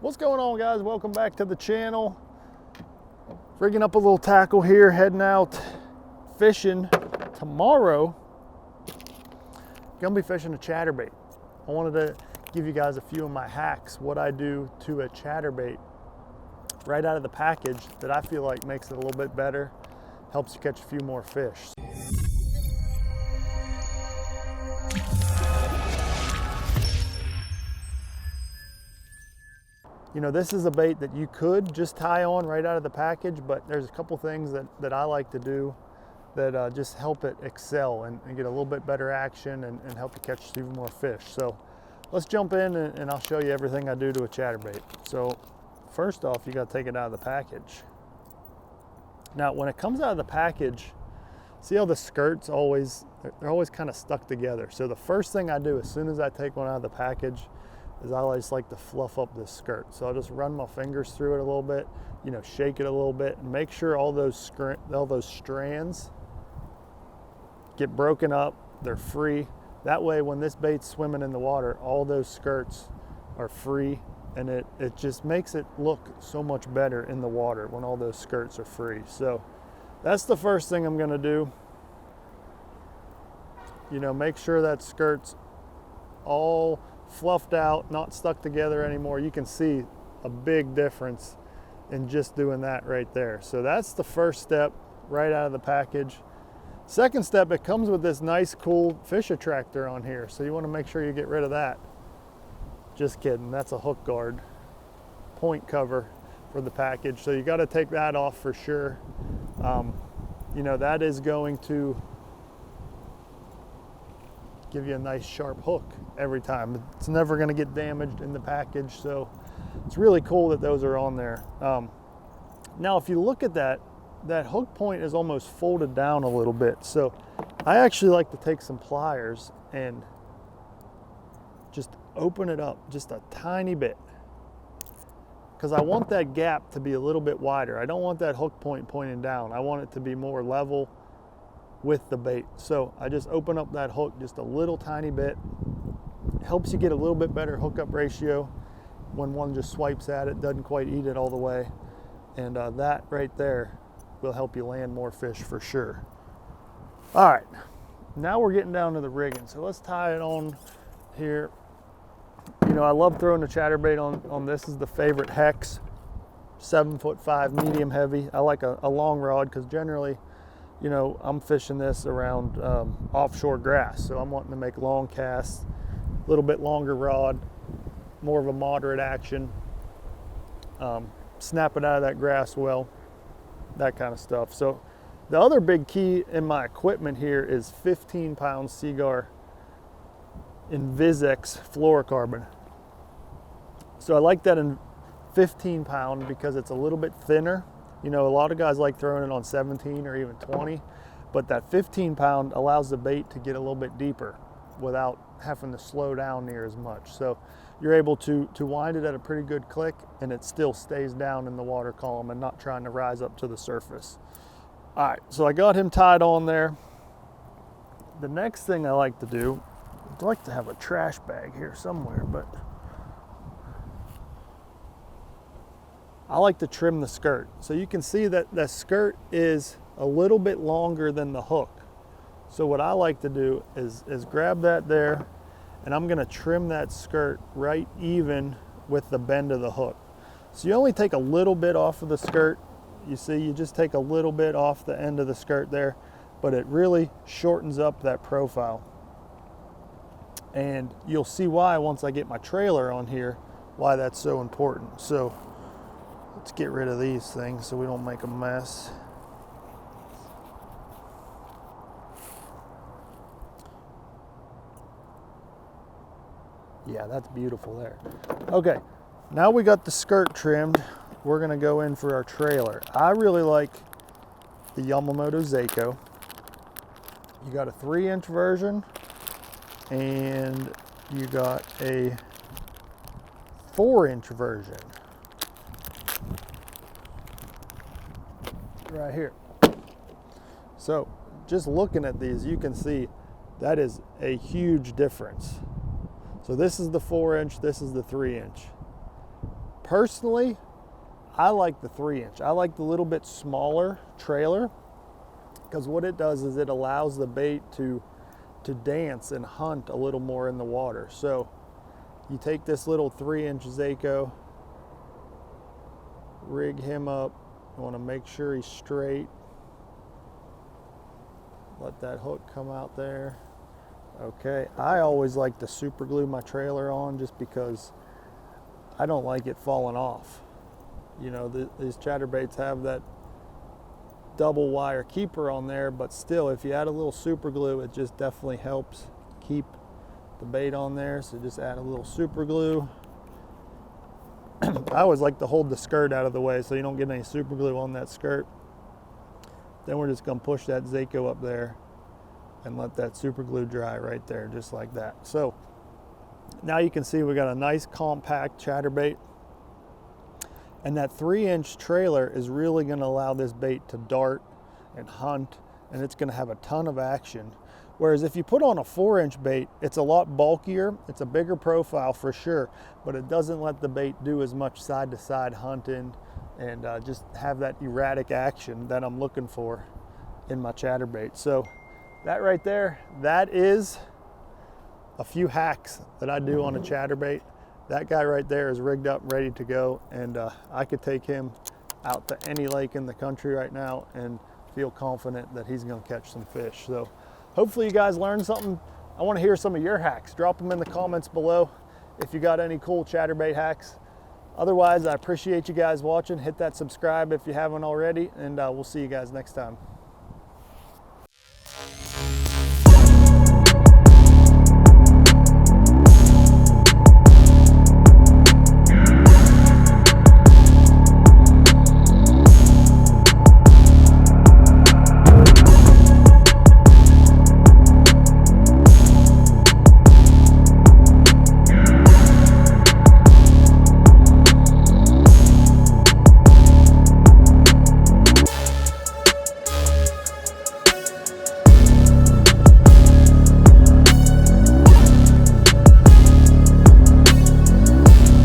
What's going on, guys? Welcome back to the channel. Rigging up a little tackle here, heading out fishing tomorrow. Gonna be fishing a chatterbait. I wanted to give you guys a few of my hacks, what I do to a chatterbait right out of the package that I feel like makes it a little bit better, helps you catch a few more fish. You know, this is a bait that you could just tie on right out of the package, but there's a couple things that I like to do that just help it excel and get a little bit better action and help you catch even more fish. So let's jump in and I'll show you everything I do to a chatterbait. So first off, you got to take it out of the package. Now, when it comes out of the package, see how the skirts they're always kind of stuck together. So the first thing I do as soon as I take one out of the package is I just like to fluff up this skirt. So I'll just run my fingers through it a little bit, you know, shake it a little bit, and make sure all those strands get broken up, they're free. That way, when this bait's swimming in the water, all those skirts are free, and it just makes it look so much better in the water when all those skirts are free. So that's the first thing I'm gonna do. You know, make sure that skirt's all fluffed out, not stuck together anymore. You can see a big difference in just doing that right there. So that's the first step right out of the package. Second step, it comes with this nice cool fish attractor on here, so you want to make sure you get rid of that. Just kidding, that's a hook guard point cover for the package, so you got to take that off for sure. You know, that is going to give you a nice sharp hook every time. It's never going to get damaged in the package, so it's really cool that those are on there. Now if you look at that hook point is almost folded down a little bit, so I actually like to take some pliers and just open it up just a tiny bit, because I want that gap to be a little bit wider. I don't want that hook point pointing down. I want it to be more level with the bait. So I just open up that hook just a little tiny bit. It helps you get a little bit better hookup ratio when one just swipes at it, doesn't quite eat it all the way. And that right there will help you land more fish for sure. All right, now we're getting down to the rigging. So let's tie it on here. You know, I love throwing the chatterbait on this. Is the favorite Hex, 7'5", medium heavy. I like a long rod because generally, you know, I'm fishing this around offshore grass, so I'm wanting to make long casts, a little bit longer rod, more of a moderate action, snap it out of that grass well, that kind of stuff. So the other big key in my equipment here is 15-pound Seaguar Invisex fluorocarbon. So I like that in 15-pound because it's a little bit thinner. You know, a lot of guys like throwing it on 17 or even 20, but that 15-pound allows the bait to get a little bit deeper without having to slow down near as much. So you're able to wind it at a pretty good click, and it still stays down in the water column and not trying to rise up to the surface. All right, so I got him tied on there. The next thing I like to do, I'd like to have a trash bag here somewhere, but I like to trim the skirt. So you can see that the skirt is a little bit longer than the hook. So what I like to do is grab that there, and I'm gonna trim that skirt right even with the bend of the hook. So you only take a little bit off of the skirt. You see, you just take a little bit off the end of the skirt there, but it really shortens up that profile. And you'll see why once I get my trailer on here, why that's so important. So let's get rid of these things so we don't make a mess. Yeah, that's beautiful there. Okay, now we got the skirt trimmed. We're gonna go in for our trailer. I really like the Yamamoto Seiko. You got a 3-inch version and you got a 4-inch version. Right here. So just looking at these, you can see that is a huge difference. So this is the 4-inch, this is the 3-inch. Personally, I like the 3-inch. I like the little bit smaller trailer, because what it does is it allows the bait to dance and hunt a little more in the water. So you take this little 3-inch Zaco, rig him up. You want to make sure he's straight. Let that hook come out there. Okay, I always like to super glue my trailer on, just because I don't like it falling off. You know, these chatterbaits have that double wire keeper on there, but still, if you add a little super glue, it just definitely helps keep the bait on there. So just add a little super glue. I always like to hold the skirt out of the way so you don't get any super glue on that skirt. Then we're just gonna push that Zaco up there and let that super glue dry right there, just like that. So now you can see we got a nice compact chatterbait. And that 3-inch trailer is really going to allow this bait to dart and hunt, and it's going to have a ton of action. Whereas if you put on a 4-inch bait, it's a lot bulkier, it's a bigger profile for sure, but it doesn't let the bait do as much side-to-side hunting and just have that erratic action that I'm looking for in my chatterbait. So that right there, that is a few hacks that I do on a chatterbait. That guy right there is rigged up, ready to go, and I could take him out to any lake in the country right now and feel confident that he's gonna catch some fish. So hopefully you guys learned something. I wanna hear some of your hacks. Drop them in the comments below if you got any cool chatterbait hacks. Otherwise, I appreciate you guys watching. Hit that subscribe if you haven't already, and we'll see you guys next time.